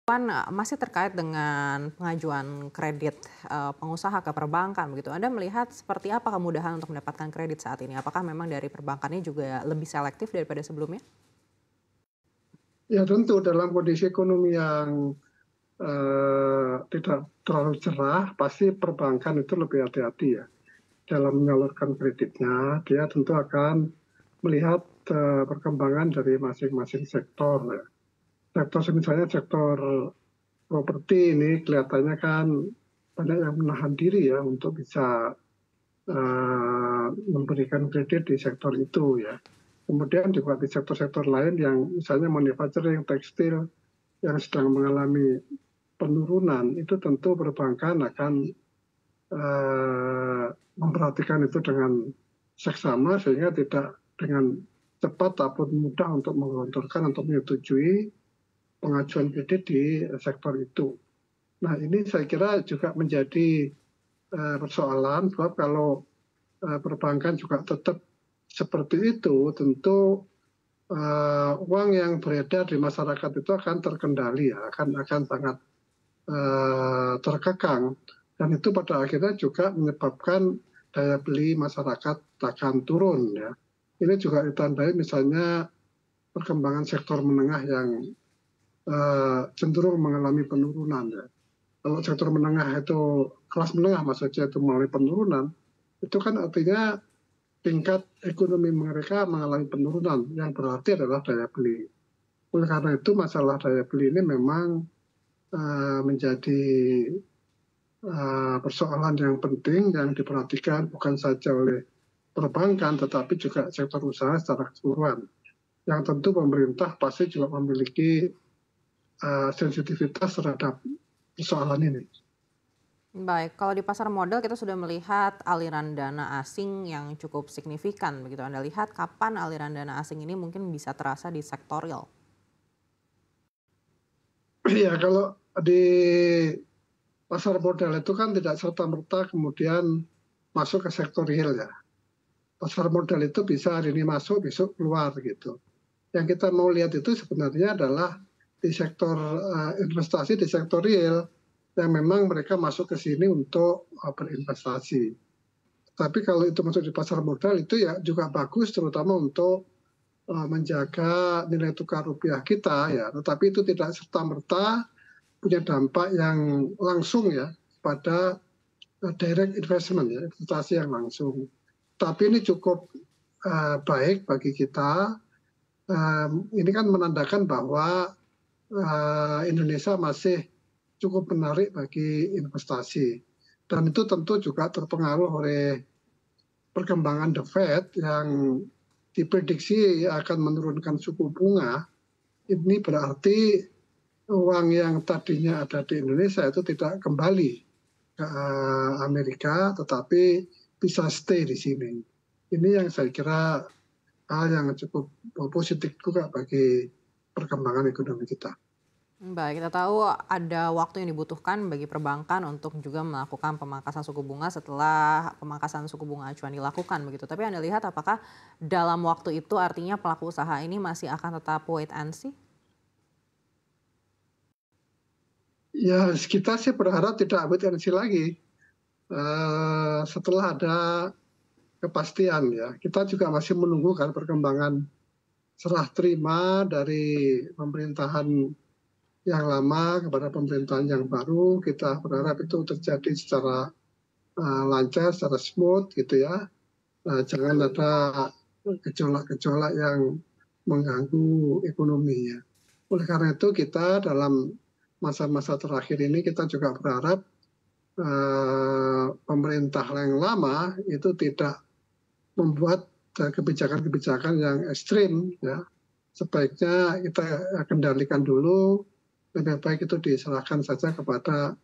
Masih terkait dengan pengajuan kredit, pengusaha ke perbankan begitu. Anda melihat seperti apa kemudahan untuk mendapatkan kredit saat ini? Apakah memang dari perbankannya juga lebih selektif daripada sebelumnya? Ya tentu dalam kondisi ekonomi yang tidak terlalu cerah, pasti perbankan itu lebih hati-hati ya dalam menyalurkan kreditnya. Dia tentu akan melihat perkembangan dari masing-masing sektor ya. Sektor misalnya sektor properti ini kelihatannya kan banyak yang menahan diri ya untuk bisa memberikan kredit di sektor itu ya. Kemudian juga di sektor-sektor lain yang misalnya manufacturing, tekstil yang sedang mengalami penurunan, itu tentu perbankan akan memperhatikan itu dengan seksama sehingga tidak dengan cepat ataupun mudah untuk menggelontorkan untuk menyetujui pengajuan kredit di sektor itu. Nah ini saya kira juga menjadi persoalan, sebab kalau perbankan juga tetap seperti itu, tentu uang yang beredar di masyarakat itu akan terkendali ya, akan sangat terkekang, dan itu pada akhirnya juga menyebabkan daya beli masyarakat akan turun ya. Ini juga ditandai misalnya perkembangan sektor menengah yang cenderung mengalami penurunan ya. Kalau sektor menengah itu, kelas menengah maksudnya itu mengalami penurunan, itu kan artinya tingkat ekonomi mereka mengalami penurunan, yang berarti adalah daya beli. Oleh karena itu masalah daya beli ini memang menjadi persoalan yang penting yang diperhatikan bukan saja oleh perbankan tetapi juga sektor usaha secara keseluruhan. Yang tentu pemerintah pasti juga memiliki sensitivitas terhadap persoalan ini. Baik, kalau di pasar modal kita sudah melihat aliran dana asing yang cukup signifikan begitu. Anda lihat kapan aliran dana asing ini mungkin bisa terasa di sektor real? Ya kalau di pasar modal itu kan tidak serta-merta kemudian masuk ke sektor real ya. Pasar modal itu bisa hari ini masuk, besok keluar gitu. Yang kita mau lihat itu sebenarnya adalah di sektor investasi di sektor real yang memang mereka masuk ke sini untuk berinvestasi. Tapi kalau itu masuk di pasar modal itu ya juga bagus terutama untuk menjaga nilai tukar rupiah kita ya. Tetapi itu tidak serta-merta punya dampak yang langsung ya pada direct investment ya, investasi yang langsung. Tapi ini cukup baik bagi kita. Ini kan menandakan bahwa Indonesia masih cukup menarik bagi investasi. Dan itu tentu juga terpengaruh oleh perkembangan The Fed yang diprediksi akan menurunkan suku bunga. Ini berarti uang yang tadinya ada di Indonesia itu tidak kembali ke Amerika, tetapi bisa stay di sini. Ini yang saya kira hal yang cukup positif juga bagi perkembangan ekonomi kita. Baik, kita tahu ada waktu yang dibutuhkan bagi perbankan untuk juga melakukan pemangkasan suku bunga setelah pemangkasan suku bunga acuan dilakukan begitu. Tapi Anda lihat apakah dalam waktu itu artinya pelaku usaha ini masih akan tetap wait and see? Ya kita sih berharap tidak wait and see lagi. Setelah ada kepastian ya, kita juga masih menunggu kan perkembangan serah terima dari pemerintahan yang lama kepada pemerintahan yang baru. Kita berharap itu terjadi secara lancar, secara smooth gitu ya. Jangan ada gejolak-gejolak yang mengganggu ekonominya. Oleh karena itu kita dalam masa-masa terakhir ini kita juga berharap pemerintah yang lama itu tidak membuat kebijakan-kebijakan yang ekstrim ya. Sebaiknya kita kendalikan dulu, lebih baik itu diserahkan saja kepada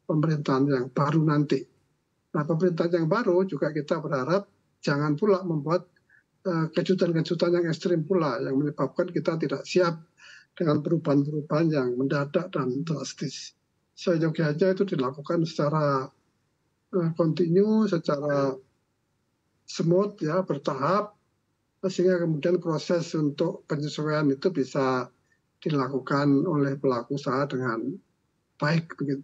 pemerintahan yang baru nanti. Nah pemerintahan yang baru juga kita berharap jangan pula membuat kejutan-kejutan yang ekstrim pula yang menyebabkan kita tidak siap dengan perubahan-perubahan yang mendadak dan drastis. Seyogyanya itu dilakukan secara kontinu, secara smooth ya, bertahap, sehingga kemudian proses untuk penyesuaian itu bisa dilakukan oleh pelaku usaha dengan baik begitu.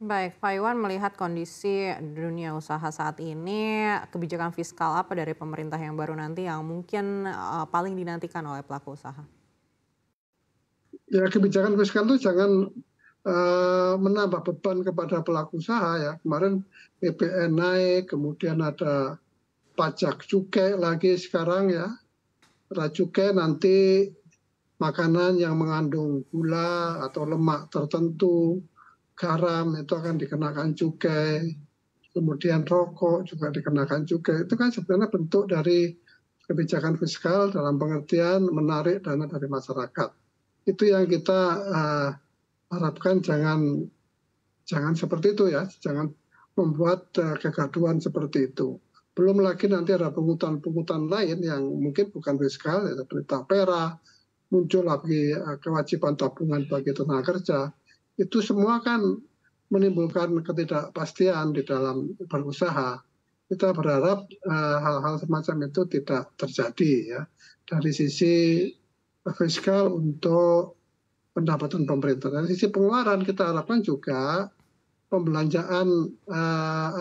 Baik, Pak Iwan melihat kondisi dunia usaha saat ini, kebijakan fiskal apa dari pemerintah yang baru nanti yang mungkin paling dinantikan oleh pelaku usaha? Ya kebijakan fiskal itu jangan menambah beban kepada pelaku usaha ya. Kemarin PPN naik, kemudian ada pajak cukai lagi sekarang ya. Pada cukai nanti makanan yang mengandung gula atau lemak tertentu, garam itu akan dikenakan cukai, kemudian rokok juga dikenakan cukai. Itu kan sebenarnya bentuk dari kebijakan fiskal dalam pengertian menarik dana dari masyarakat. Itu yang kita harapkan jangan seperti itu ya, jangan membuat kegaduhan seperti itu. Belum lagi nanti ada pungutan-pungutan lain yang mungkin bukan fiskal, ya, seperti tapera, muncul lagi kewajiban tabungan bagi tenaga kerja. Itu semua kan menimbulkan ketidakpastian di dalam berusaha. Kita berharap hal-hal semacam itu tidak terjadi ya. Dari sisi fiskal untuk pendapatan pemerintah. Dari sisi pengeluaran kita harapkan juga pembelanjaan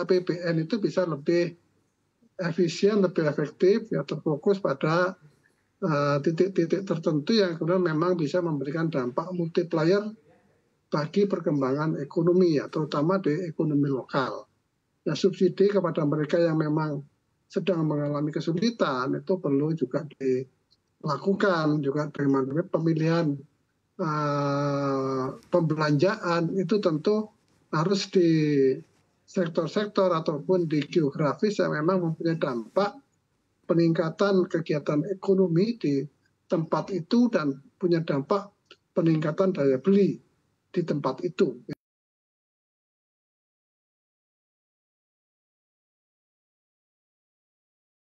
APBN itu bisa lebih efisien, lebih efektif, ya terfokus pada titik-titik tertentu yang kemudian memang bisa memberikan dampak multiplier bagi perkembangan ekonomi ya, terutama di ekonomi lokal. Ya subsidi kepada mereka yang memang sedang mengalami kesulitan itu perlu juga dilakukan, juga dengan pemilihan pembelanjaan itu tentu harus di sektor-sektor ataupun di geografis yang memang mempunyai dampak peningkatan kegiatan ekonomi di tempat itu dan punya dampak peningkatan daya beli di tempat itu.